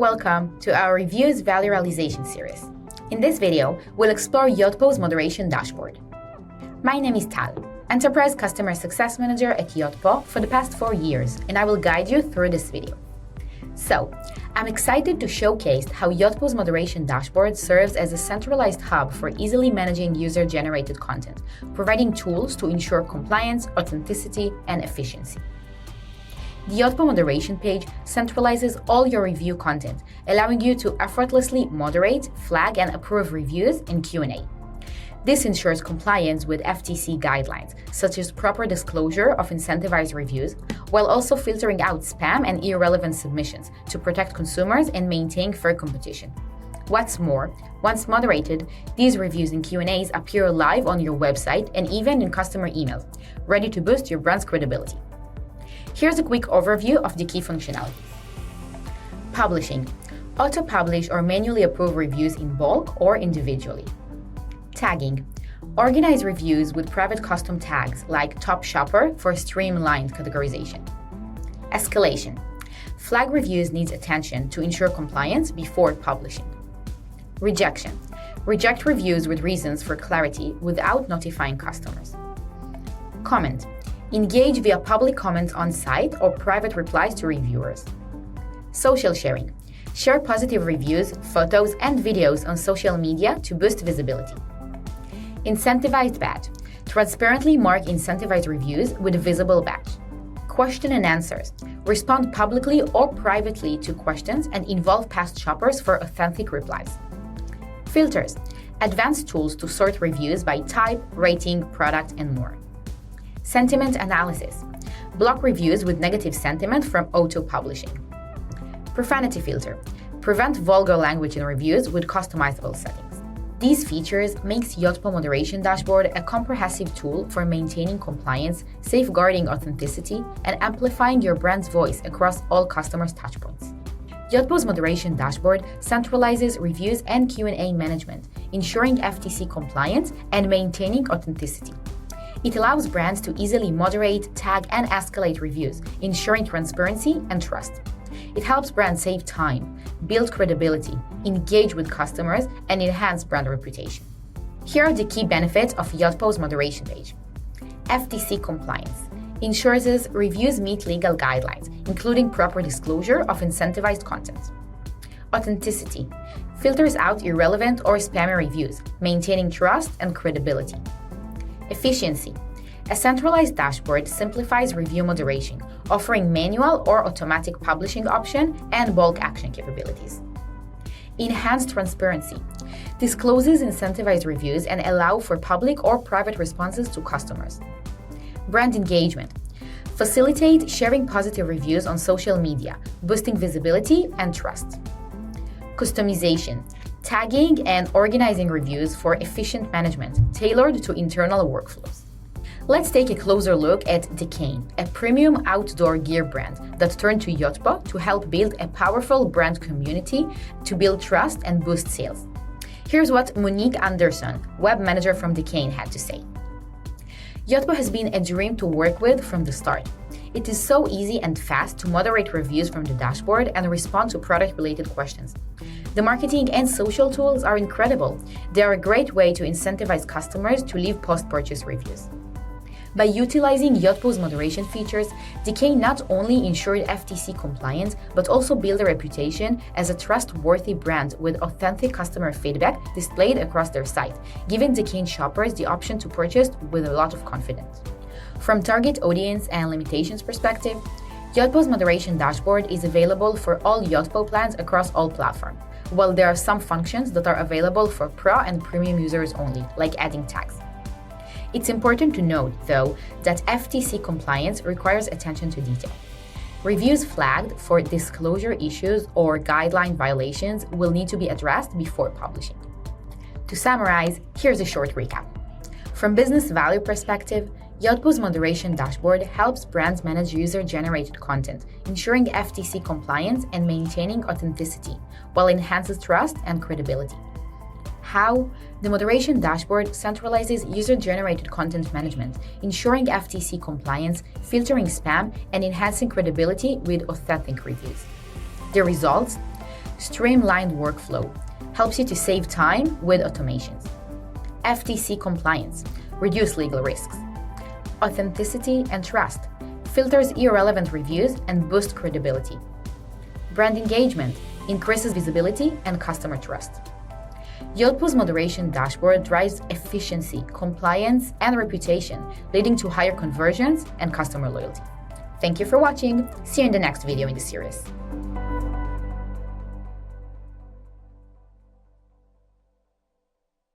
Welcome to our Reviews Value Realization series. In this video, we'll explore Yotpo's moderation dashboard. My name is Tal, Enterprise Customer Success Manager at Yotpo for the past 4 years, and I will guide you through this video. So, I'm excited to showcase how Yotpo's moderation dashboard serves as a centralized hub for easily managing user-generated content, providing tools to ensure compliance, authenticity, and efficiency. The Yotpo moderation page centralizes all your review content, allowing you to effortlessly moderate, flag, and approve reviews in Q&A. This ensures compliance with FTC guidelines, such as proper disclosure of incentivized reviews, while also filtering out spam and irrelevant submissions to protect consumers and maintain fair competition. What's more, once moderated, these reviews and Q&As appear live on your website and even in customer emails, ready to boost your brand's credibility. Here's a quick overview of the key functionalities. Publishing. Auto-publish or manually approve reviews in bulk or individually. Tagging. Organize reviews with private custom tags like Top Shopper for streamlined categorization. Escalation. Flag reviews needs attention to ensure compliance before publishing. Rejection. Reject reviews with reasons for clarity without notifying customers. Comment. Engage via public comments on site or private replies to reviewers. Social sharing. Share positive reviews, photos, and videos on social media to boost visibility. Incentivized badge. Transparently mark incentivized reviews with a visible badge. Question and answers. Respond publicly or privately to questions and involve past shoppers for authentic replies. Filters. Advanced tools to sort reviews by type, rating, product, and more. Sentiment analysis. Block reviews with negative sentiment from auto-publishing. Profanity filter. Prevent vulgar language in reviews with customizable settings. These features makes Yotpo Moderation Dashboard a comprehensive tool for maintaining compliance, safeguarding authenticity, and amplifying your brand's voice across all customers' touchpoints. Yotpo's Moderation Dashboard centralizes reviews and Q&A management, ensuring FTC compliance and maintaining authenticity. It allows brands to easily moderate, tag, and escalate reviews, ensuring transparency and trust. It helps brands save time, build credibility, engage with customers, and enhance brand reputation. Here are the key benefits of Yotpo's moderation page. FTC compliance ensures reviews meet legal guidelines, including proper disclosure of incentivized content. Authenticity filters out irrelevant or spammy reviews, maintaining trust and credibility. Efficiency. A centralized dashboard simplifies review moderation, offering manual or automatic publishing option and bulk action capabilities. Enhanced transparency. Discloses incentivized reviews and allow for public or private responses to customers. Brand engagement. Facilitate sharing positive reviews on social media, boosting visibility and trust. Customization. Tagging and organizing reviews for efficient management, tailored to internal workflows. Let's take a closer look at Dakine, a premium outdoor gear brand that turned to Yotpo to help build a powerful brand community to build trust and boost sales. Here's what Monique Anderson, web manager from Dakine, had to say. Yotpo has been a dream to work with from the start. It is so easy and fast to moderate reviews from the dashboard and respond to product-related questions. The marketing and social tools are incredible. They are a great way to incentivize customers to leave post-purchase reviews. By utilizing Yotpo's moderation features, Dakine not only ensured FTC compliance, but also built a reputation as a trustworthy brand with authentic customer feedback displayed across their site, giving Dakine shoppers the option to purchase with a lot of confidence. From target audience and limitations perspective, Yotpo's moderation dashboard is available for all Yotpo plans across all platforms, while there are some functions that are available for Pro and Premium users only, like adding tags. It's important to note, though, that FTC compliance requires attention to detail. Reviews flagged for disclosure issues or guideline violations will need to be addressed before publishing. To summarize, here's a short recap. From business value perspective, Yotpo's moderation dashboard helps brands manage user-generated content, ensuring FTC compliance and maintaining authenticity, while enhances trust and credibility. How? The moderation dashboard centralizes user-generated content management, ensuring FTC compliance, filtering spam, and enhancing credibility with authentic reviews. The results? Streamlined workflow helps you to save time with automations. FTC compliance, reduce legal risks. Authenticity and trust, filters irrelevant reviews and boosts credibility. Brand engagement, increases visibility and customer trust. Yotpo's moderation dashboard drives efficiency, compliance, and reputation, leading to higher conversions and customer loyalty. Thank you for watching. See you in the next video in the series.